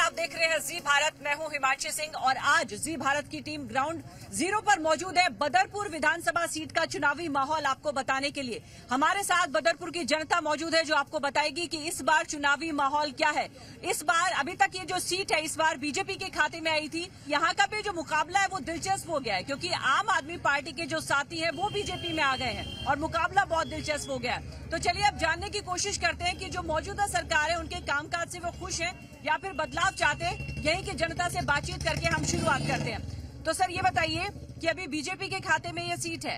आप देख रहे हैं जी भारत। मैं हूं हिमांशी सिंह और आज जी भारत की टीम ग्राउंड जीरो पर मौजूद है बदरपुर विधानसभा सीट का चुनावी माहौल आपको बताने के लिए। हमारे साथ बदरपुर की जनता मौजूद है जो आपको बताएगी कि इस बार चुनावी माहौल क्या है। इस बार अभी तक ये जो सीट है इस बार बीजेपी के खाते में आई थी। यहाँ का भी जो मुकाबला है वो दिलचस्प हो गया है क्योंकि आम आदमी पार्टी के जो साथी है वो बीजेपी में आ गए हैं और मुकाबला बहुत दिलचस्प हो गया है। तो चलिए अब जानने की कोशिश करते हैं कि जो मौजूदा सरकार है उनके कामकाज से वो खुश हैं या फिर बदलाव चाहते हैं। यहीं की जनता से बातचीत करके हम शुरुआत करते हैं। तो सर ये बताइए कि अभी बीजेपी के खाते में ये सीट है,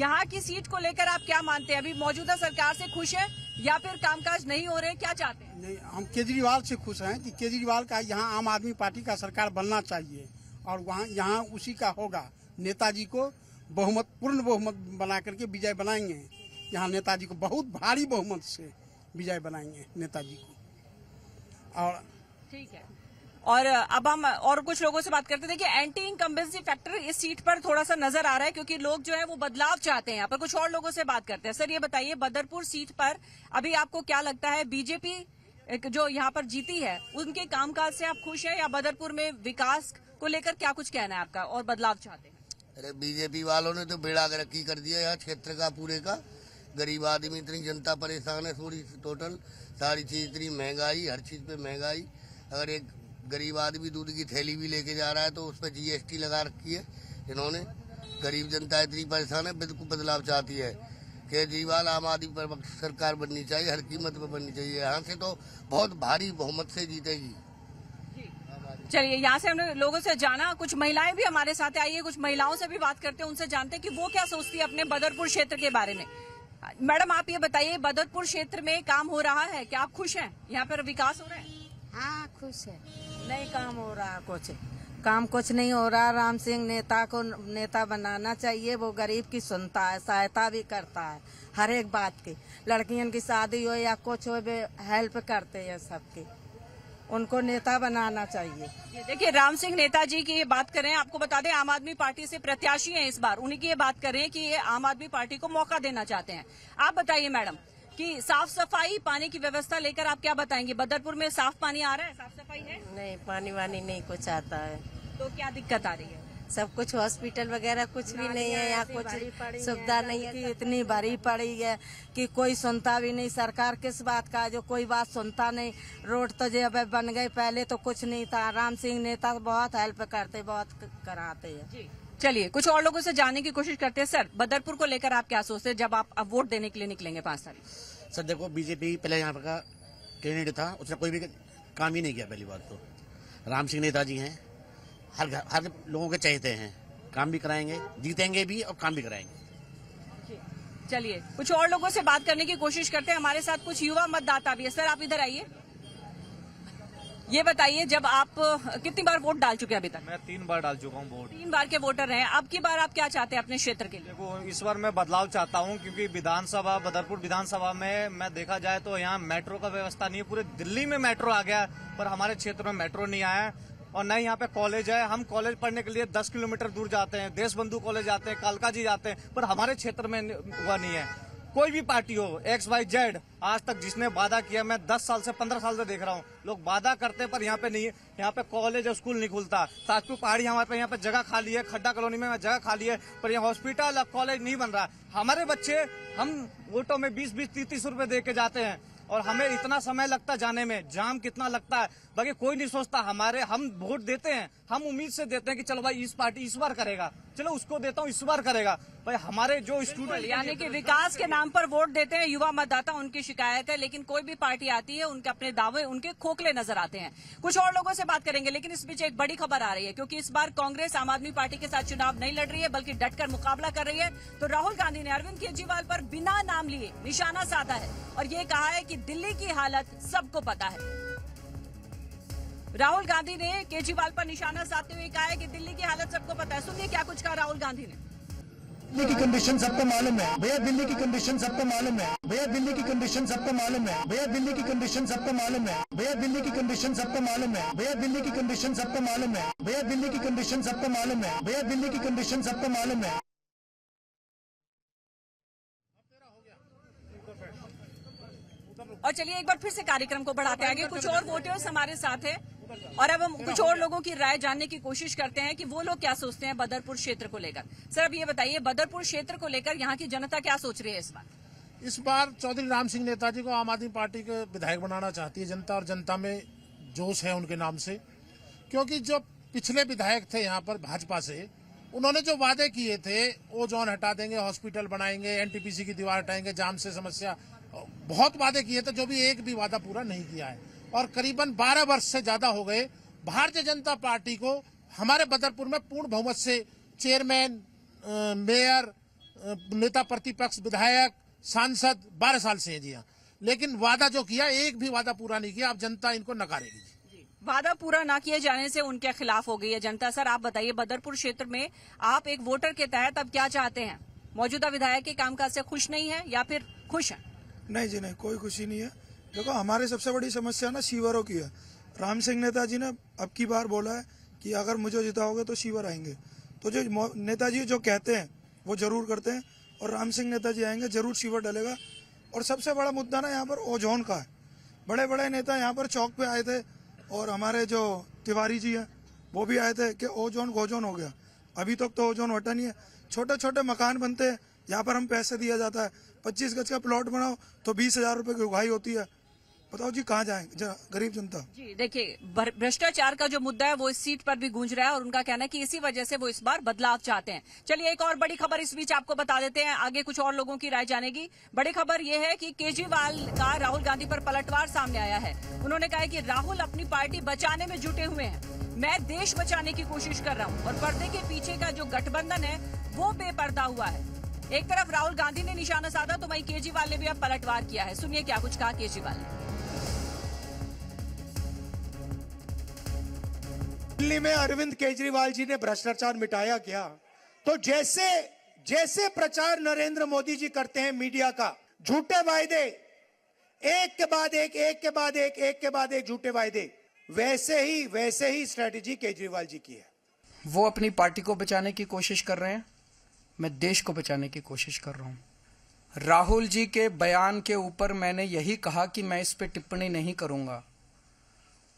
यहाँ की सीट को लेकर आप क्या मानते हैं? अभी मौजूदा सरकार से खुश है या फिर कामकाज नहीं हो रहे, क्या चाहते हैं? नहीं, हम केजरीवाल से खुश हैं कि केजरीवाल का यहाँ आम आदमी पार्टी का सरकार बनना चाहिए और वहाँ यहाँ उसी का होगा। नेताजी को बहुमत पूर्ण बहुमत बना करके विजय बनाएंगे। यहाँ नेताजी को बहुत भारी बहुमत से विजय बनाएंगे नेताजी को। और ठीक है, और अब हम और कुछ लोगों से बात करते थे कि एंटी इनकम्बेंसी फैक्टर इस सीट पर थोड़ा सा नजर आ रहा है क्योंकि लोग जो है वो बदलाव चाहते हैं। यहाँ पर कुछ और लोगों से बात करते हैं। सर ये बताइए बदरपुर सीट पर अभी आपको क्या लगता है, बीजेपी जो यहाँ पर जीती है उनके कामकाज से आप खुश हैं या बदरपुर में विकास को लेकर क्या कुछ कहना है आपका और बदलाव चाहते हैं? अरे बीजेपी वालों ने तो बेड़ा गर्की कर दिया यहाँ क्षेत्र का पूरे का। गरीब आदमी, इतनी जनता परेशान है, थोड़ी टोटल सारी चीज इतनी महंगाई, हर चीज पे महंगाई। अगर एक गरीब आदमी दूध की थैली भी लेके जा रहा है तो उस पर जीएसटी लगा रखी है इन्होंने। गरीब जनता इतनी परेशान है, बिल्कुल बदलाव चाहती है। केजरीवाल आम आदमी पर सरकार बननी चाहिए, हर कीमत पर बननी चाहिए। यहाँ से तो बहुत भारी बहुमत से जीतेगी। चलिए यहाँ से हमने लोगों से जाना, कुछ महिलाएं भी हमारे साथ आई है, कुछ महिलाओं से भी बात करते हैं, उनसे जानते हैं कि वो क्या सोचती है अपने बदरपुर क्षेत्र के बारे में। मैडम आप ये बताइए बदरपुर क्षेत्र में काम हो रहा है, क्या आप खुश हैं? यहाँ पर विकास हो रहा है? हाँ खुश है, नहीं काम हो रहा, कुछ नहीं हो रहा। राम सिंह नेता को नेता बनाना चाहिए, वो गरीब की सुनता है, सहायता भी करता है हर एक बात की। लड़कियों की शादी हो या कुछ हो हेल्प करते हैं सबकी, उनको नेता बनाना चाहिए। ये देखिए राम सिंह नेताजी की ये बात करें, आपको बता दें आम आदमी पार्टी से प्रत्याशी हैं इस बार, उन्हीं की ये बात करें कि ये आम आदमी पार्टी को मौका देना चाहते हैं। आप बताइए मैडम कि साफ सफाई पानी की व्यवस्था लेकर आप क्या बताएंगे? बदरपुर में साफ पानी आ रहा है, साफ सफाई है? नहीं, पानी वानी नहीं कुछ आता है। तो क्या दिक्कत आ रही है? सब कुछ हॉस्पिटल वगैरह कुछ भी नहीं है यहाँ, कुछ सुविधा नहीं की, इतनी भरी पड़ी है कि कोई सुनता भी नहीं। सरकार किस बात का, जो कोई बात सुनता नहीं। रोड तो जो अब बन गई, पहले तो कुछ नहीं था। राम सिंह नेता बहुत हेल्प करते, बहुत कराते हैं। चलिए कुछ और लोगों से जानने की कोशिश करते हैं। सर बदरपुर को लेकर आप क्या सोचते हैं जब आप अब वोट देने के लिए निकलेंगे 5 तारीख? सर देखो, बीजेपी पहले यहाँ का कैंडिडेट था, उसने कोई भी काम ही नहीं किया। पहली बात तो राम सिंह नेताजी हैं, हर लोगों के चाहते हैं, काम भी कराएंगे, जीतेंगे भी और काम भी कराएंगे। चलिए कुछ और लोगों से बात करने की कोशिश करते हैं। हमारे साथ कुछ युवा मतदाता भी है। सर आप इधर आइए, ये बताइए जब आप कितनी बार वोट डाल चुके हैं अभी तक? मैं 3 बार डाल चुका हूँ वोट। 3 बार के वोटर हैं। अब की बार आप क्या चाहते हैं अपने क्षेत्र के लिए? देखो इस बार मैं बदलाव चाहता हूँ क्योंकि विधानसभा, बदरपुर विधानसभा में मैं देखा जाए तो यहाँ मेट्रो का व्यवस्था नहीं है। पूरे दिल्ली में मेट्रो आ गया पर हमारे क्षेत्र में मेट्रो नहीं आया है और न ही यहाँ पे कॉलेज है। हम कॉलेज पढ़ने के लिए 10 किलोमीटर दूर जाते हैं, देश बंधु कॉलेज जाते हैं, कालका जी जाते हैं, पर हमारे क्षेत्र में हुआ नहीं है। कोई भी पार्टी हो, XYZ, आज तक जिसने वादा किया, मैं 10 साल से 15 साल से देख रहा हूँ, लोग वादा करते हैं पर यहाँ पे नहीं है। यहाँ पे कॉलेज और स्कूल नहीं खुलता। ताजपुर पहाड़ी हमारे पे यहाँ पे जगह खाली है, खड्डा कॉलोनी में जगह खाली है, पर यहाँ हॉस्पिटल कॉलेज नहीं बन रहा। हमारे बच्चे, हम वोटों में 20-20, 30-30 रुपए दे के जाते हैं और हमें इतना समय लगता जाने में, जाम कितना लगता है, बाकी कोई नहीं सोचता। हम वोट देते हैं, हम उम्मीद से देते हैं कि चलो भाई इस पार्टी इस बार करेगा, चलो उसको देता हूँ इस बार करेगा। भाई हमारे जो स्टूडेंट यानी कि विकास के नाम पर वोट देते हैं युवा मतदाता, उनकी शिकायत है, लेकिन कोई भी पार्टी आती है उनके अपने दावे उनके खोखले नजर आते हैं। कुछ और लोगों से बात करेंगे, लेकिन इस बीच एक बड़ी खबर आ रही है क्योंकि इस बार कांग्रेस आम आदमी पार्टी के साथ चुनाव नहीं लड़ रही है बल्कि डटकर मुकाबला कर रही है। तो राहुल गांधी ने अरविंद केजरीवाल पर बिना नाम लिए निशाना साधा है और ये कहा है कि दिल्ली की हालत सबको पता है। राहुल गांधी ने केजरीवाल पर निशाना साधते हुए कहा है कि दिल्ली की हालत सबको पता है। सुनिए क्या कुछ कहा राहुल गांधी ने। दिल्ली की कंडीशन सबको मालूम है भैया, दिल्ली की कंडीशन सबको मालूम है भैया, दिल्ली की कंडीशन सबको मालूम है भैया, दिल्ली की कंडीशन सबको मालूम है भैया, दिल्ली की कंडीशन सबको मालूम है भैया, दिल्ली की कंडीशन सबको मालूम है भैया, दिल्ली की कंडीशन सबको मालूम है भैया, दिल्ली की कंडीशन सबको मालूम है। और चलिए एक बार फिर से कार्यक्रम को बढ़ाते आगे। कुछ और वोटर्स हमारे साथ है, और अब हम कुछ और लोगों की राय जानने की कोशिश करते हैं कि वो लोग क्या सोचते हैं बदरपुर क्षेत्र को लेकर। सर, अब ये बताइए, बदरपुर क्षेत्र को लेकर यहाँ की जनता क्या सोच रही है इस बार? इस बार चौधरी राम सिंह नेताजी को आम आदमी पार्टी के विधायक बनाना चाहती है जनता, और जनता में जोश है उनके नाम से। क्योंकि जो पिछले विधायक थे यहाँ पर भाजपा से, उन्होंने जो वादे किए थे, ओजोन हटा देंगे, हॉस्पिटल बनाएंगे, एनटीपीसी की दीवार हटाएंगे, जाम से समस्या, बहुत वादे किए थे, जो भी एक भी वादा पूरा नहीं किया है। और करीबन 12 वर्ष से ज्यादा हो गए भारतीय जनता पार्टी को हमारे बदरपुर में पूर्ण बहुमत से चेयरमैन, मेयर, नेता प्रतिपक्ष, विधायक, सांसद 12 साल से है जी हाँ। लेकिन वादा जो किया, एक भी वादा पूरा नहीं किया। अब जनता इनको नकारेगी। वादा पूरा ना किए जाने से उनके खिलाफ हो गई है जनता। सर, आप बताइए, बदरपुर क्षेत्र में आप एक वोटर के तहत अब क्या चाहते हैं? मौजूदा विधायक के कामकाज से खुश नहीं है या फिर खुश है? नहीं जी नहीं, कोई खुशी नहीं है। देखो, हमारी सबसे बड़ी समस्या ना सीवरों की है। राम सिंह नेताजी ने अब की बार बोला है कि अगर मुझे जिताओगे तो सीवर आएंगे। तो जो नेताजी जो कहते हैं वो जरूर करते हैं, और राम सिंह नेताजी आएंगे जरूर सीवर डलेगा। और सबसे बड़ा मुद्दा ना यहाँ पर ओजोन का है। बड़े बड़े नेता यहाँ पर चौक पे आए थे, और हमारे जो तिवारी जी हैं वो भी आए थे कि ओजोन गोजोन हो गया। अभी तक तो ओजोन हटा नहीं है। छोटे छोटे मकान बनते हैं, यहाँ पर हम पैसे दिया जाता है, 25 गज का प्लॉट बनाओ तो 20,000 रुपए की उगाही होती है। बताओ जी, कहाँ जाए गरीब जनता? जी देखिए, भ्रष्टाचार का जो मुद्दा है वो इस सीट पर भी गूंज रहा है, और उनका कहना है कि इसी वजह से वो इस बार बदलाव चाहते हैं। चलिए, एक और बड़ी खबर इस बीच आपको बता देते हैं, आगे कुछ और लोगों की राय जानेगी। बड़ी खबर ये है कि केजरीवाल का राहुल गांधी पर पलटवार सामने आया है। उन्होंने कहा है कि राहुल अपनी पार्टी बचाने में जुटे हुए हैं, मैं देश बचाने की कोशिश कर रहा हूँ, और पर्दे के पीछे का जो गठबंधन है वो बेपर्दा हुआ है। एक तरफ राहुल गांधी ने निशाना साधा तो वहीं केजरीवाल ने भी अब पलटवार किया है। सुनिए क्या कुछ कहा केजरीवाल ने। दिल्ली में अरविंद केजरीवाल जी ने भ्रष्टाचार मिटाया क्या? तो जैसे जैसे प्रचार नरेंद्र मोदी जी करते हैं मीडिया का, झूठे वायदे, एक के बाद एक, एक के बाद एक, एक के बाद एक झूठे वायदे, वैसे ही स्ट्रेटेजी केजरीवाल जी की है। वो अपनी पार्टी को बचाने की कोशिश कर रहे हैं, मैं देश को बचाने की कोशिश कर रहा हूं। राहुल जी के बयान के ऊपर मैंने यही कहा कि मैं इस पे टिप्पणी नहीं करूंगा।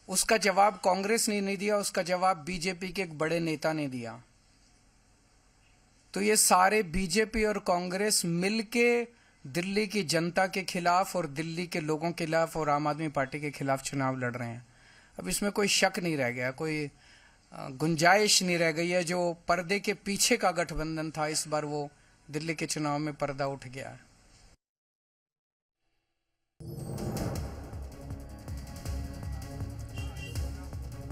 उसका जवाब कांग्रेस ने नहीं दिया, उसका जवाब बीजेपी के एक बड़े नेता ने दिया। तो ये सारे बीजेपी और कांग्रेस मिलके दिल्ली की जनता के खिलाफ और दिल्ली के लोगों के खिलाफ और आम आदमी पार्टी के खिलाफ चुनाव लड़ रहे हैं। अब इसमें कोई शक नहीं रह गया, कोई गुंजाइश नहीं रह गई है। जो पर्दे के पीछे का गठबंधन था, इस बार वो दिल्ली के चुनाव में पर्दा उठ गया है।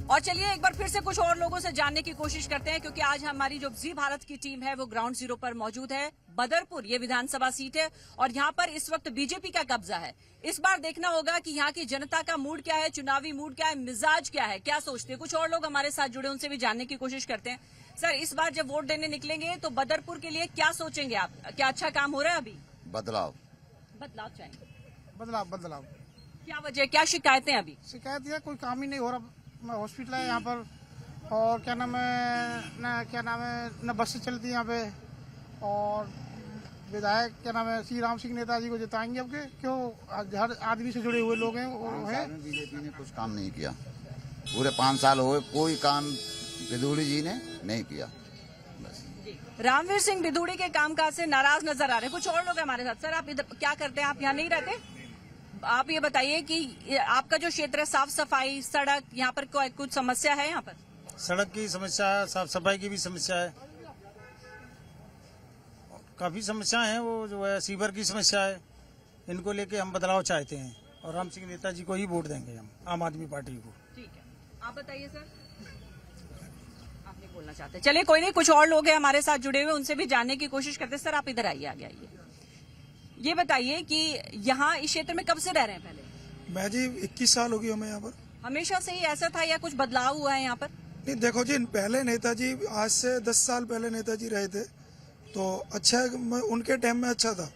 और चलिए एक बार फिर से कुछ और लोगों से जानने की कोशिश करते हैं, क्योंकि आज हमारी जो जी भारत की टीम है वो ग्राउंड जीरो पर मौजूद है। बदरपुर ये विधानसभा सीट है और यहाँ पर इस वक्त बीजेपी का कब्जा है। इस बार देखना होगा कि यहाँ की जनता का मूड क्या है, चुनावी मूड क्या है, मिजाज क्या है, क्या सोचते हैं। कुछ और लोग हमारे साथ जुड़े, उनसे भी जानने की कोशिश करते हैं। सर, इस बार जब वोट देने निकलेंगे तो बदरपुर के लिए क्या सोचेंगे आप? क्या अच्छा काम हो रहा है अभी? बदलाव चाहिए। बदलाव। क्या वजह, क्या शिकायतें अभी? शिकायत यह कोई काम ही नहीं हो रहा। हॉस्पिटल है यहाँ पर, और क्या नाम है न बसें चलती यहाँ पे, और विधायक क्या नाम है श्री राम सिंह नेताजी को जिताएंगे। अब के क्यों, हर आदमी से जुड़े हुए लोग हैं। बीजेपी ने कुछ काम नहीं किया, पूरे 5 साल हो गए, कोई काम बिधूड़ी जी ने नहीं किया। बस रामवीर सिंह बिधूड़ी के कामकाज से नाराज नजर आ रहे हैं। कुछ और लोग हैं हमारे साथ। सर, आप इधर क्या करते हैं? आप यहाँ नहीं रहते? आप ये बताइए कि आपका जो क्षेत्र है, साफ सफाई, सड़क, यहाँ पर कुछ समस्या है? यहाँ पर सड़क की समस्या है, साफ सफाई की भी समस्या है, काफी समस्या है। वो जो है सीवर की समस्या है, इनको लेके हम बदलाव चाहते हैं और राम सिंह नेताजी को ही वोट देंगे हम, आम आदमी पार्टी को। ठीक है, आप बताइए सर, आप नहीं बोलना चाहते? चलिए कोई नहीं, कुछ और लोग हैं हमारे साथ जुड़े हुए, उनसे भी जानने की कोशिश करते हैं। सर, आप इधर आइए, आगे आइए। ये बताइए कि यहाँ इस क्षेत्र में कब से रह रहे हैं? पहले मैं जी 21 साल हो गई हमें यहाँ पर। हमेशा से ही ऐसा था या कुछ बदलाव हुआ है यहाँ पर? नहीं, देखो जी, पहले नेताजी, आज से 10 साल पहले नेताजी रहे थे तो अच्छा, उनके टाइम में अच्छा था।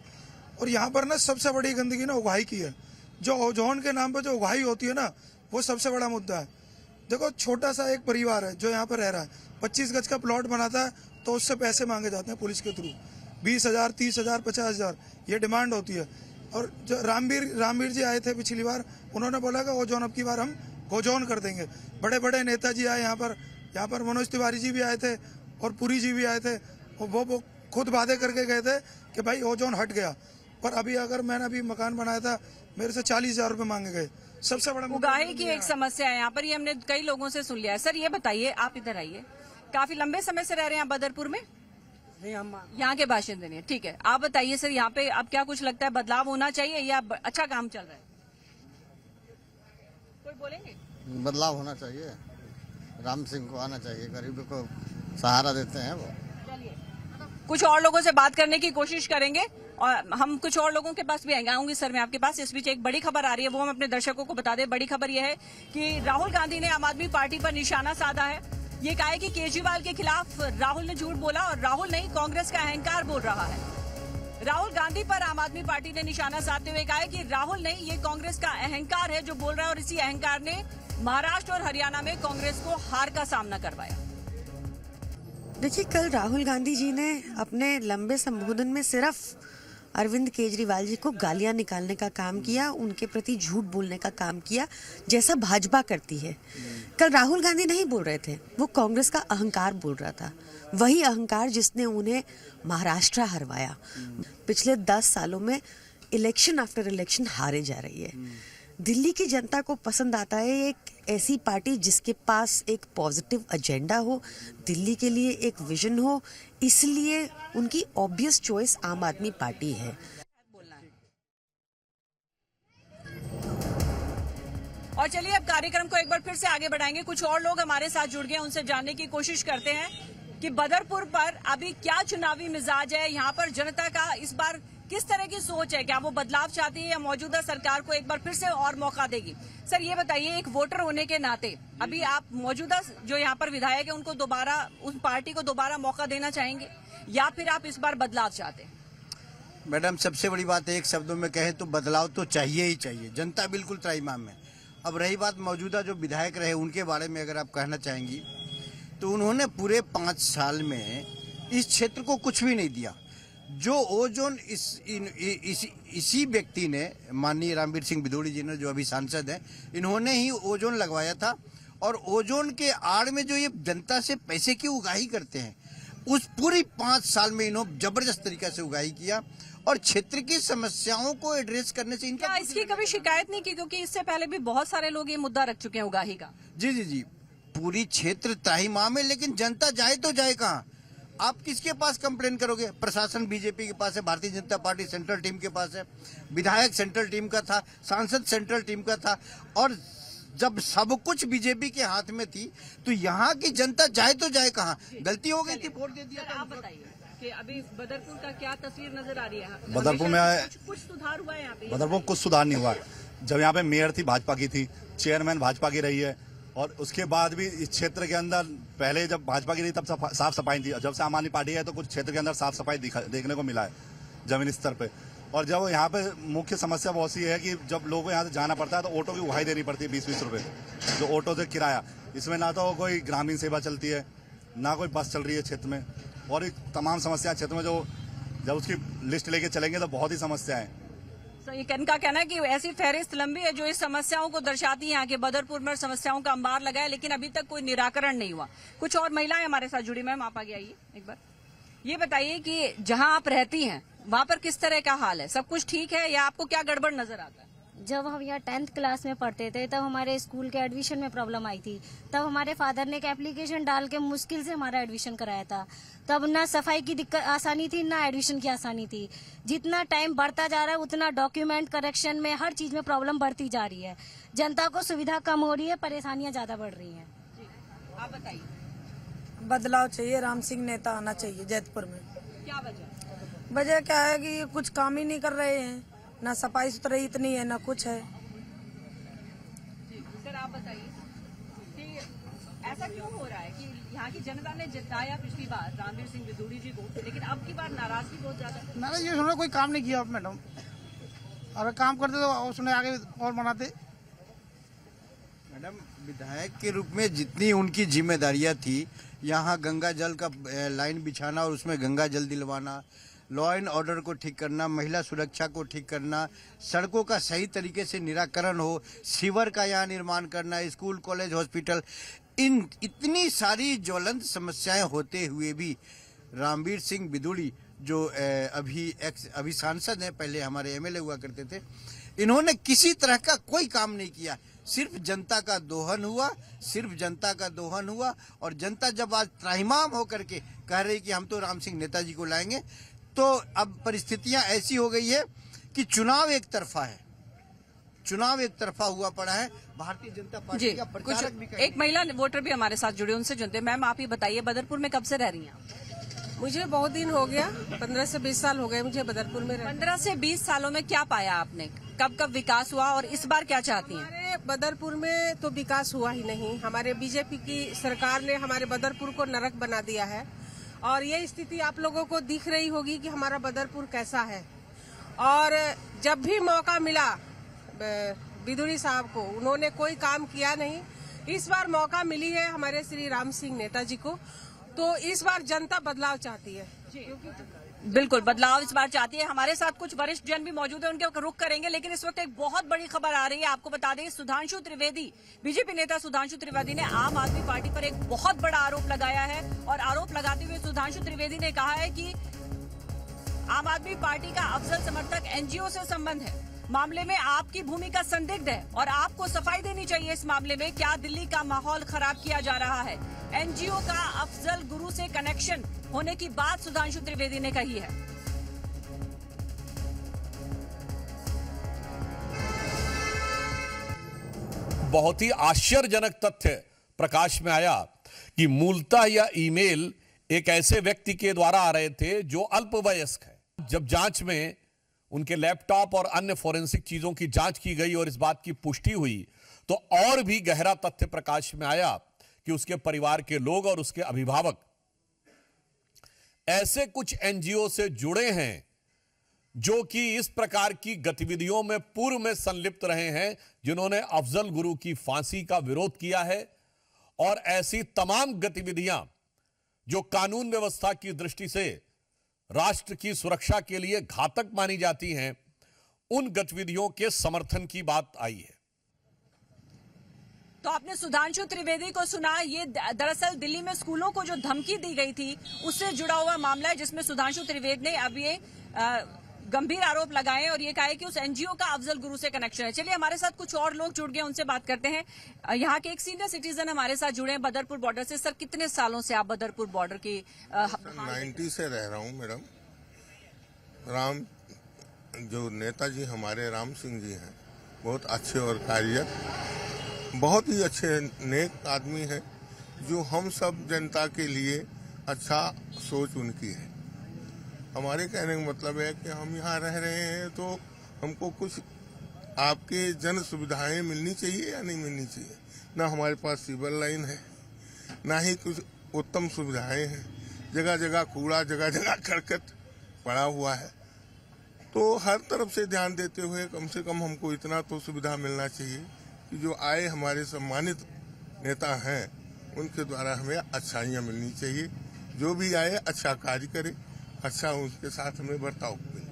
और यहाँ पर ना सबसे बड़ी गंदगी ना उगाही की है। जो ओजोन के नाम पर जो उगाही होती है ना, वो सबसे बड़ा मुद्दा है। देखो, छोटा सा एक परिवार है जो यहाँ पर रह रहा है, 25 गज का प्लॉट बनाता है तो उससे पैसे मांगे जाते हैं पुलिस के थ्रू, 20,000, 30,000, 50,000 ये डिमांड होती है। और जो रामवीर जी आए थे पिछली बार, उन्होंने बोला कि ओजोन अब की बार हम गोजोन कर देंगे। बड़े बड़े नेताजी आए यहाँ पर मनोज तिवारी जी भी आए थे और पुरी जी भी आए थे। वो खुद वादे करके गए थे कि भाई ओजोन हट गया, पर अभी अगर मैंने अभी मकान बनाया था मेरे से 40,000 रुपये मांगे गए। सबसे बड़ा उगाही की एक समस्या है यहाँ पर, ये हमने कई लोगों से सुन लिया है। सर ये बताइए, आप इधर आइए, काफी लंबे समय से रह रहे हैं आप बदरपुर में? यहाँ के बाशिंदे नहीं, ठीक है। आप बताइए सर, यहाँ पे अब क्या कुछ लगता है बदलाव होना चाहिए या अच्छा काम चल रहा है? कोई बोलेंगे? बदलाव होना चाहिए, राम सिंह को आना चाहिए, गरीबों को सहारा देते हैं वो। कुछ और लोगों से बात करने की कोशिश करेंगे और हम कुछ और लोगों के पास भी आऊंगी सर मैं आपके पास। इस बीच एक बड़ी खबर आ रही है, वो हम अपने दर्शकों को बता दें। बड़ी खबर यह है कि राहुल गांधी ने आम आदमी पार्टी पर निशाना साधा है। ये कहा है कि केजरीवाल के खिलाफ राहुल ने झूठ बोला और राहुल नहीं, कांग्रेस का अहंकार बोल रहा है। राहुल गांधी पर आम आदमी पार्टी ने निशाना साधते हुए कहा है कि राहुल नहीं, ये कांग्रेस का अहंकार है जो बोल रहा है और इसी अहंकार ने महाराष्ट्र और हरियाणा में कांग्रेस को हार का सामना करवाया। देखिए, कल राहुल गांधी जी ने अपने लंबे संबोधन में सिर्फ अरविंद केजरीवाल जी को गालियां निकालने का काम किया, उनके प्रति झूठ बोलने का काम किया, जैसा भाजपा करती है। कल राहुल गांधी नहीं बोल रहे थे, वो कांग्रेस का अहंकार बोल रहा था। वही अहंकार जिसने उन्हें महाराष्ट्र हरवाया। पिछले 10 सालों में इलेक्शन आफ्टर इलेक्शन हारे जा रही है। दिल्ली की जनता को पसंद आता है एक ऐसी पार्टी जिसके पास एक पॉजिटिव एजेंडा हो, दिल्ली के लिए एक विजन हो, इसलिए उनकी ऑब्वियस चॉइस आम आदमी पार्टी है। और चलिए अब कार्यक्रम को एक बार फिर से आगे बढ़ाएंगे। कुछ और लोग हमारे साथ जुड़ गए, उनसे जानने की कोशिश करते हैं कि बदरपुर पर अभी क्या चुनावी मिजाज है, यहाँ पर जनता का इस बार किस तरह की सोच है, क्या वो बदलाव चाहती है या मौजूदा सरकार को एक बार फिर से और मौका देगी? सर ये बताइए, एक वोटर होने के नाते अभी आप मौजूदा जो यहाँ पर विधायक है उनको दोबारा, उस पार्टी को दोबारा मौका देना चाहेंगे या फिर आप इस बार बदलाव चाहते हैं? मैडम, सबसे बड़ी बात है, एक शब्दों में कहे तो बदलाव तो चाहिए ही चाहिए। जनता बिल्कुल त्राहिमाम में। अब रही बात मौजूदा जो विधायक रहे उनके बारे में अगर आप कहना चाहेंगी तो उन्होंने पूरे 5 साल में इस क्षेत्र को कुछ भी नहीं दिया। जो ओजोन इसी व्यक्ति ने, माननीय रामवीर सिंह बिदोड़ी जी ने, जो अभी सांसद हैं, इन्होंने ही ओजोन लगवाया था। और ओजोन के आड़ में जो ये जनता से पैसे की उगाही करते हैं, उस पूरी 5 साल में इन्होंने जबरदस्त तरीके से उगाही किया और क्षेत्र की समस्याओं को एड्रेस करने से इनका इसकी कभी शिकायत नहीं की? क्योंकि इससे पहले भी बहुत सारे लोग ये मुद्दा रख चुके हैं उगाही का। जी, पूरी क्षेत्र त्राहिमाम है, लेकिन जनता जाए तो जाए कहाँ? आप किसके पास कंप्लेन करोगे? प्रशासन बीजेपी के पास है, Bharatiya Janata party central team के पास है, विधायक सेंट्रल टीम का था, सांसद सेंट्रल टीम का था। और जब सब कुछ बीजेपी के हाथ में थी तो यहाँ की जनता जाए तो जाए कहाँ? गलती हो गई थी, वोट दे दिया। आप बताइए कि अभी बदरपुर का क्या तस्वीर नजर आ रही है? बदरपुर में कुछ सुधार हुआ है यहाँ पे? बदरपुर कुछ सुधार नहीं हुआ। जब यहाँ पे मेयर थी भाजपा की थी, चेयरमैन भाजपा की रही है, और उसके बाद भी इस क्षेत्र के अंदर पहले जब भाजपा की रही तब साफ सफाई थी। जब से आम आदमी पार्टी है तो कुछ क्षेत्र के अंदर साफ सफाई देखने को मिला है जमीनी स्तर पे। और जब यहाँ पे मुख्य समस्या बहुत सी है कि जब लोगों को यहाँ से जाना पड़ता है तो ऑटो की उगाही देनी पड़ती है 20-20 रुपए, जो ऑटो से किराया। इसमें ना तो कोई ग्रामीण सेवा चलती है, ना कोई बस चल रही है क्षेत्र में, और तमाम समस्या क्षेत्र में जो जब उसकी लिस्ट लेके चलेंगे तो बहुत ही समस्या है। इनका कहना है कि ऐसी फहरिस्त लंबी है जो इस समस्याओं को दर्शाती है। यहाँ के बदरपुर में समस्याओं का अंबार लगा है, लेकिन अभी तक कोई निराकरण नहीं हुआ। कुछ और महिलाएं हमारे साथ जुड़ी। मैम आप आगे आइए एक बार। ये बताइए कि जहाँ आप रहती हैं वहाँ पर किस तरह का हाल है? सब कुछ ठीक है या आपको क्या गड़बड़ नजर आता है? जब हम यहाँ 10th क्लास में पढ़ते थे तब हमारे स्कूल के एडमिशन में प्रॉब्लम आई थी। तब हमारे फादर ने एक एप्लीकेशन डाल के मुश्किल से हमारा एडमिशन कराया था। तब ना सफाई की दिक्कत आसानी थी, ना एडमिशन की आसानी थी। जितना टाइम बढ़ता जा रहा है उतना डॉक्यूमेंट करेक्शन में, हर चीज में प्रॉब्लम बढ़ती जा रही है। जनता को सुविधा कम हो रही है, परेशानियां ज्यादा बढ़ रही हैं। आप बताइए। बदलाव चाहिए, राम सिंह नेता आना चाहिए जैतपुर में। क्या वजह? वजह क्या है कि कुछ काम ही नहीं कर रहे हैं, ना सफाई सुथराई इतनी है ना कुछ है। सर आप बताइए कि ऐसा क्यों हो रहा है कि यहाँ की जनता ने जिताया पिछली बार रामवीर सिंह बिदोड़ी जी को, लेकिन अब की बार नाराजगी बहुत ज्यादा है? नाराजगी उन्होंने कोई काम नहीं किया मैडम। अगर काम करते तो उसने आगे और बनाते। मैडम, विधायक के रूप में जितनी उनकी जिम्मेदारियां थी, यहाँ गंगा जल का लाइन बिछाना और उसमें गंगा जल दिलवाना, लॉ एंड ऑर्डर को ठीक करना, महिला सुरक्षा को ठीक करना, सड़कों का सही तरीके से निराकरण हो, सीवर का यहाँ निर्माण करना, स्कूल कॉलेज हॉस्पिटल, इन इतनी सारी ज्वलंत समस्याएं होते हुए भी रामवीर सिंह बिदुड़ी जो अभी सांसद हैं, पहले हमारे एमएलए हुआ करते थे, इन्होंने किसी तरह का कोई काम नहीं किया। सिर्फ जनता का दोहन हुआ और जनता जब आज त्राहिमाम होकर के कह रही कि हम तो राम सिंह नेताजी को लाएंगे, तो अब परिस्थितियां ऐसी हो गई है कि चुनाव एक तरफा हुआ पड़ा है। भारतीय जनता पार्टी का प्रचारक भी एक महिला वोटर भी हमारे साथ जुड़े, उनसे जुड़ते हैं। मैम, आप ही बताइए, बदरपुर में कब से रह रही हैं? मुझे बहुत दिन हो गया, 15 से 20 साल हो गए मुझे बदरपुर में। 15 से 20 सालों में क्या पाया आपने? कब कब विकास हुआ और इस बार क्या चाहती हैं? हमारे बदरपुर में तो विकास हुआ ही नहीं। हमारे बीजेपी की सरकार ने हमारे बदरपुर को नरक बना दिया है और ये स्थिति आप लोगों को दिख रही होगी कि हमारा बदरपुर कैसा है। और जब भी मौका मिला बिदुड़ी साहब को, उन्होंने कोई काम किया नहीं। इस बार मौका मिली है हमारे श्री राम सिंह नेताजी को, तो इस बार जनता बदलाव चाहती है। बिल्कुल, बदलाव इस बार चाहती है। हमारे साथ कुछ वरिष्ठ जन भी मौजूद है, उनके रुख करेंगे, लेकिन इस वक्त एक बहुत बड़ी खबर आ रही है। आपको बता दें, सुधांशु त्रिवेदी, बीजेपी नेता सुधांशु त्रिवेदी ने आम आदमी पार्टी पर एक बहुत बड़ा आरोप लगाया है और आरोप लगाते हुए सुधांशु त्रिवेदी ने कहा है कि आम आदमी पार्टी का अफजल समर्थक एनजीओ से संबंध है। मामले में आपकी भूमिका संदिग्ध है और आपको सफाई देनी चाहिए इस मामले में। क्या दिल्ली का माहौल खराब किया जा रहा है? एनजीओ का अफजल गुरु से कनेक्शन होने की बात सुधांशु त्रिवेदी ने कही है। बहुत ही आश्चर्यजनक तथ्य प्रकाश में आया कि मूलतः यह ईमेल एक ऐसे व्यक्ति के द्वारा आ रहे थे जो अल्पवयस्क है। जब जांच में उनके लैपटॉप और अन्य फोरेंसिक चीजों की जांच की गई और इस बात की पुष्टि हुई, तो और भी गहरा तथ्य प्रकाश में आया कि उसके परिवार के लोग और उसके अभिभावक ऐसे कुछ एनजीओ से जुड़े हैं जो कि इस प्रकार की गतिविधियों में पूर्व में संलिप्त रहे हैं, जिन्होंने अफजल गुरु की फांसी का विरोध किया है। और ऐसी तमाम गतिविधियां जो कानून व्यवस्था की दृष्टि से राष्ट्र की सुरक्षा के लिए घातक मानी जाती हैं, उन गतिविधियों के समर्थन की बात आई है। तो आपने सुधांशु त्रिवेदी को सुना। ये दरअसल दिल्ली में स्कूलों को जो धमकी दी गई थी उससे जुड़ा हुआ मामला है, जिसमें सुधांशु त्रिवेदी ने अब ये गंभीर आरोप लगाए और ये कहा है कि उस एनजीओ का अफजल गुरु से कनेक्शन है। चलिए, हमारे साथ कुछ और लोग जुड़ गए, उनसे बात करते हैं। यहाँ के एक सीनियर सिटीजन हमारे साथ जुड़े हैं बदरपुर बॉर्डर से। सर, कितने सालों से आप बदरपुर बॉर्डर की 90 से रह रहा हूँ मैडम। राम जो नेताजी हमारे राम सिंह जी हैं, बहुत अच्छे और कारियर, बहुत ही अच्छे नेक आदमी हैं, जो हम सब जनता के लिए अच्छा सोच उनकी है। हमारे कहने का मतलब है कि हम यहाँ रह रहे हैं तो हमको कुछ आपके जन सुविधाएं मिलनी चाहिए या नहीं मिलनी चाहिए। ना हमारे पास सीवर लाइन है, ना ही कुछ उत्तम सुविधाएं हैं। जगह जगह कूड़ा, जगह जगह करकट पड़ा हुआ है। तो हर तरफ से ध्यान देते हुए कम से कम हमको इतना तो सुविधा मिलना चाहिए कि जो आए हमारे सम्मानित नेता हैं, उनके द्वारा हमें अच्छाइयाँ मिलनी चाहिए। जो भी आए अच्छा कार्य करे, अच्छा उसके साथ हमें बर्ताव करें।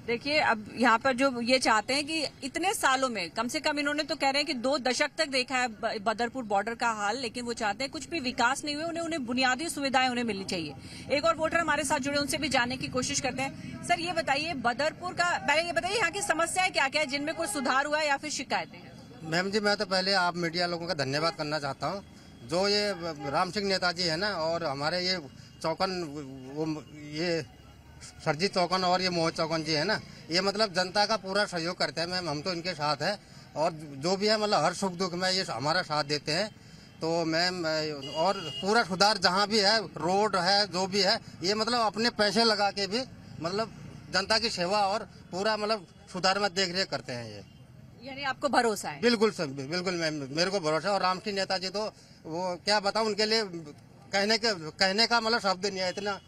देखिए, अब यहाँ पर जो ये चाहते हैं कि इतने सालों में, कम से कम इन्होंने तो कह रहे हैं कि 2 दशक तक देखा है बदरपुर बॉर्डर का हाल, लेकिन वो चाहते हैं कुछ भी विकास नहीं हुए, उन्हें बुनियादी सुविधाएं उन्हें मिलनी चाहिए। एक और वोटर हमारे साथ जुड़े, उनसे भी जानने की कोशिश करते हैं। सर, ये बताइए, बदरपुर का पहले ये बताइए, यहाँ की समस्याएं क्या क्या है, जिनमें कोई सुधार हुआ है या फिर शिकायतें हैं? मैम जी, मैं तो पहले आप मीडिया लोगों का धन्यवाद करना चाहता हूँ। जो ये राम सिंह नेताजी है ना, और हमारे ये चौकन, वो ये सरजीत चौकन और ये मोहित चौकन जी है ना, ये मतलब जनता का पूरा सहयोग करते हैं मैम। हम तो इनके साथ है और जो भी है मतलब हर सुख दुख में ये हमारा साथ देते हैं। तो मैम, और पूरा सुधार जहाँ भी है, रोड है, जो भी है, ये मतलब अपने पैसे लगा के भी मतलब जनता की सेवा और पूरा मतलब सुधार में देख रेख करते हैं ये। यानी आपको भरोसा है? बिल्कुल सर, बिल्कुल मैम, मेरे को भरोसा है। और राम सिंह नेताजी तो वो क्या बताऊं, उनके लिए कहने का मतलब शब्द नहीं है, इतना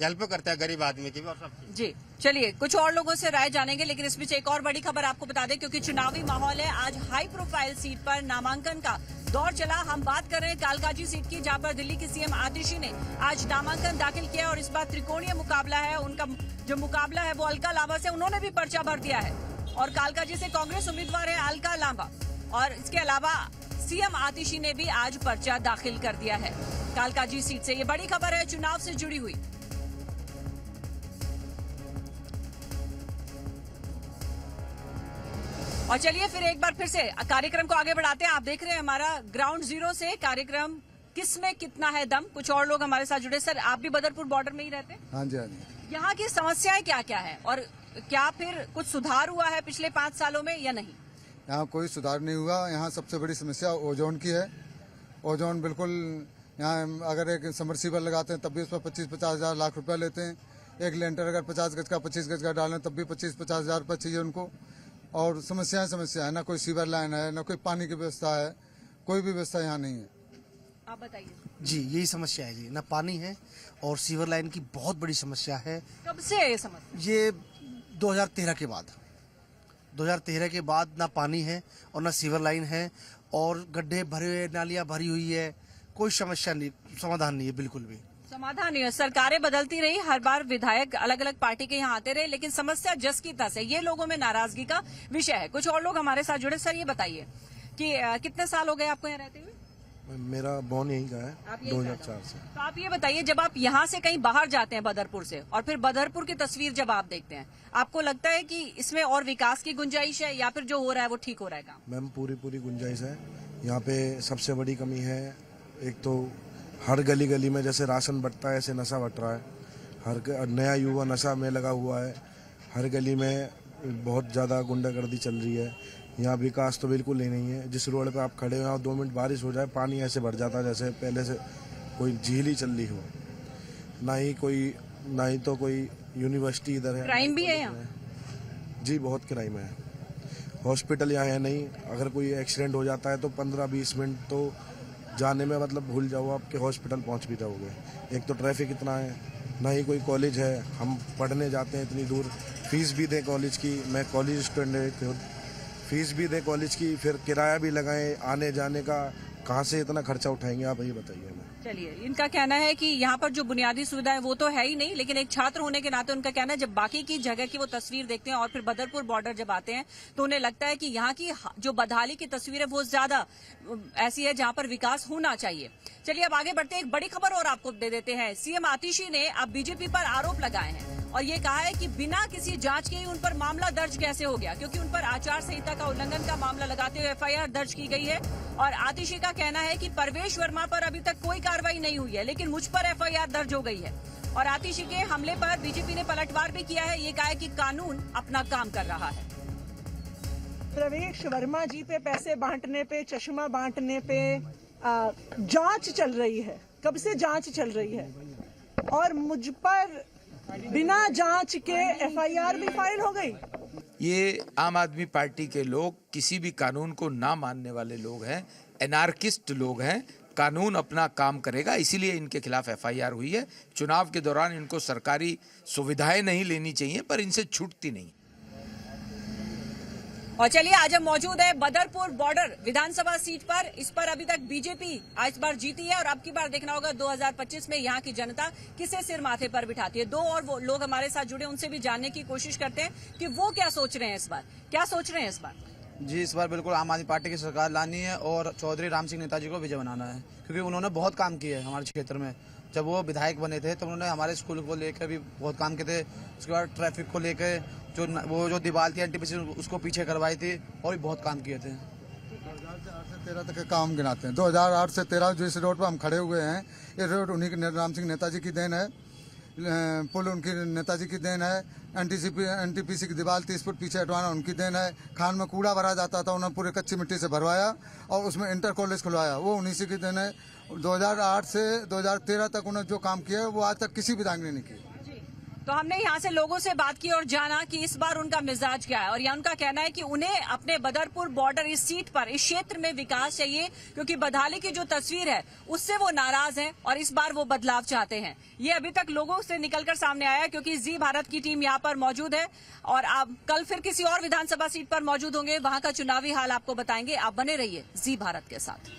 हेल्प करता है गरीब आदमी की भी और सब। जी, चलिए कुछ और लोगों से राय जानेंगे, लेकिन इस बीच एक और बड़ी खबर आपको बता दें, क्योंकि चुनावी माहौल है। आज हाई प्रोफाइल सीट पर नामांकन का दौर चला। हम बात कर रहे हैं कालकाजी सीट की, जहां पर दिल्ली की सीएम आतिशी ने आज नामांकन दाखिल किया और इस बार त्रिकोणीय मुकाबला है। उनका जो मुकाबला है वो अलका लांबा से, उन्होंने भी पर्चा भर दिया है और कालकाजी से कांग्रेस उम्मीदवार है अलका लांबा, और इसके अलावा सीएम आतिशी ने भी आज पर्चा दाखिल कर दिया है कालकाजी सीट से। ये बड़ी खबर है चुनाव से जुड़ी हुई। और चलिए फिर एक बार फिर से कार्यक्रम को आगे बढ़ाते हैं। आप देख रहे हैं हमारा ग्राउंड जीरो से कार्यक्रम किसमें कितना है दम। कुछ और लोग हमारे साथ जुड़े। सर, आप भी बदरपुर बॉर्डर में ही रहते हैं? हाँ जी, हाँ जी। यहाँ की समस्याएं क्या क्या है और क्या फिर कुछ सुधार हुआ है पिछले 5 सालों में या नहीं? यहाँ कोई सुधार नहीं हुआ। यहाँ सबसे बड़ी समस्या ओजोन की है। ओजोन बिल्कुल, यहाँ अगर एक सबमर्सिबल लगाते हैं तब भी उस पर 25-50 हज़ार लाख रुपया लेते हैं। एक लेंटर अगर 50 गज का 25 गज का डालें तब भी 25-50 हज़ार रुपये चाहिए उनको। और समस्या है, ना कोई सीवर लाइन है, ना कोई पानी की व्यवस्था है, कोई भी व्यवस्था यहाँ नहीं है। आप बताइए। जी, यही समस्या है जी, ना पानी है और सीवर लाइन की बहुत बड़ी समस्या है। कब से है ये समस्या? ये 2013 के बाद, 2013 के बाद ना पानी है और ना सीवर लाइन है और गड्ढे भरे हुए, नालियाँ भरी हुई है। कोई समस्या नहीं, समाधान नहीं है, बिल्कुल भी समाधान नहीं है। सरकारें बदलती रही, हर बार विधायक अलग अलग पार्टी के यहाँ आते रहे, लेकिन समस्या जस की तस है। ये लोगों में नाराजगी का विषय है। कुछ और लोग हमारे साथ जुड़े। सर, ये बताइए कि कितने साल हो गए आपको यहाँ रहते हुए? मेरा बॉर्न यहीं का है, 2004 से। तो आप ये बताइए, जब आप यहाँ से कहीं बाहर जाते हैं बदरपुर से, और फिर बदरपुर की तस्वीर जब आप देखते हैं, आपको लगता है कि इसमें और विकास की गुंजाइश है या फिर जो हो रहा है वो ठीक हो रहा है काम? मैम, पूरी गुंजाइश है। यहाँ पे सबसे बड़ी कमी है, एक तो हर गली गली में जैसे राशन बंटता है ऐसे नशा बंट रहा है। हर नया युवा नशा में लगा हुआ है। हर गली में बहुत ज़्यादा गुंडागर्दी चल रही है। यहाँ विकास तो बिल्कुल ही नहीं है। जिस रोड पे आप खड़े हो, यहाँ 2 मिनट बारिश हो जाए पानी ऐसे भर जाता है जैसे पहले से कोई झील ही चल रही हो। ना ही तो कोई यूनिवर्सिटी इधर है। क्राइम भी है यहाँ? जी, बहुत क्राइम है। हॉस्पिटल यहाँ है नहीं। अगर कोई एक्सीडेंट हो जाता है तो 15-20 मिनट तो जाने में मतलब भूल जाओ आपके हॉस्पिटल पहुँच भी जाओगे। एक तो ट्रैफिक इतना है, ना ही कोई कॉलेज है। हम पढ़ने जाते हैं इतनी दूर, फीस भी दें कॉलेज की। मैं कॉलेज स्टूडेंट हूँ, फीस भी दें कॉलेज की, फिर किराया भी लगाएं आने जाने का। कहाँ से इतना खर्चा उठाएंगे आप, ये बताइए हमें। चलिए, इनका कहना है कि यहाँ पर जो बुनियादी सुविधा है वो तो है ही नहीं, लेकिन एक छात्र होने के नाते उनका कहना है जब बाकी की जगह की वो तस्वीर देखते हैं और फिर बदरपुर बॉर्डर जब आते हैं तो उन्हें लगता है कि यहाँ की जो बदहाली की तस्वीर है वो ज्यादा ऐसी है जहाँ पर विकास होना चाहिए। चलिए अब आगे बढ़ते हैं। एक बड़ी खबर और आपको दे देते हैं। सीएम आतिशी ने अब बीजेपी पर आरोप लगाए हैं और ये कहा है कि बिना किसी जांच के ही उन पर मामला दर्ज कैसे हो गया, क्योंकि उन पर आचार संहिता का उल्लंघन का मामला लगाते हुए एफआईआर दर्ज की गई है। और आतिशी का कहना है कि परवेश वर्मा पर अभी तक कोई कार्रवाई नहीं हुई है, लेकिन मुझ पर एफआईआर दर्ज हो गई है। और आतिशी के हमले पर बीजेपी ने पलटवार भी किया है। ये कहा है कि कानून अपना काम कर रहा है। प्रवेश वर्मा जी पे पैसे बांटने पे, चश्मा बांटने पे जांच चल रही है। कब से जांच चल रही है और मुझ पर बिना जांच के एफआईआर भी फाइल हो गई। ये आम आदमी पार्टी के लोग किसी भी कानून को ना मानने वाले लोग हैं, एनार्किस्ट लोग हैं। कानून अपना काम करेगा, इसीलिए इनके खिलाफ एफआईआर हुई है। चुनाव के दौरान इनको सरकारी सुविधाएं नहीं लेनी चाहिए, पर इनसे छूटती नहीं। और चलिए आज हम मौजूद है बदरपुर बॉर्डर विधानसभा सीट पर। इस पर अभी तक बीजेपी इस बार जीती है और अब की बार देखना होगा 2025 में यहाँ की जनता किसे सिर माथे पर बिठाती है। दो और वो लोग हमारे साथ जुड़े, उनसे भी जानने की कोशिश करते हैं कि वो क्या सोच रहे हैं इस बार। क्या सोच रहे हैं इस बार? जी, इस बार बिल्कुल आम आदमी पार्टी की सरकार लानी है और चौधरी राम सिंह नेताजी को विजय बनाना है, क्योंकि उन्होंने बहुत काम किए है हमारे क्षेत्र में। जब वो विधायक बने थे तो उन्होंने हमारे स्कूल को लेकर भी बहुत काम किए थे। उसके बाद ट्रैफिक को लेकर जो दीवार थी एनटीपीसी उसको पीछे करवाई थी और भी बहुत काम किए थे। 2008 से 13 तक के काम गिनाते हैं। 2008 से 13 जो इस रोड पर हम खड़े हुए हैं, ये रोड उन्हीं के राम सिंह नेताजी की देन है। पुल उनकी नेताजी की देन है। एनटीपीसी की दीवार 30 फुट पीछे हटवाना उनकी देन है। खान में कूड़ा भरा जाता था, उन्होंने पूरे कच्ची मिट्टी से भरवाया और उसमें इंटर कॉलेज खुलवाया, वो उन्हीं से की देन है। 2008 से 2013 तक उन्होंने जो काम किया है वो आज तक किसी विधायक ने नहीं किया। तो हमने यहाँ से लोगों से बात की और जाना कि इस बार उनका मिजाज क्या है। और यहाँ उनका कहना है कि उन्हें अपने बदरपुर बॉर्डर इस सीट पर, इस क्षेत्र में विकास चाहिए, क्योंकि बदहाली की जो तस्वीर है उससे वो नाराज हैं और इस बार वो बदलाव चाहते हैं। ये अभी तक लोगों से निकलकर सामने आया, क्योंकि जी भारत की टीम यहाँ पर मौजूद है और आप कल फिर किसी और विधानसभा सीट पर मौजूद होंगे, वहां का चुनावी हाल आपको बताएंगे। आप बने रहिए जी भारत के साथ।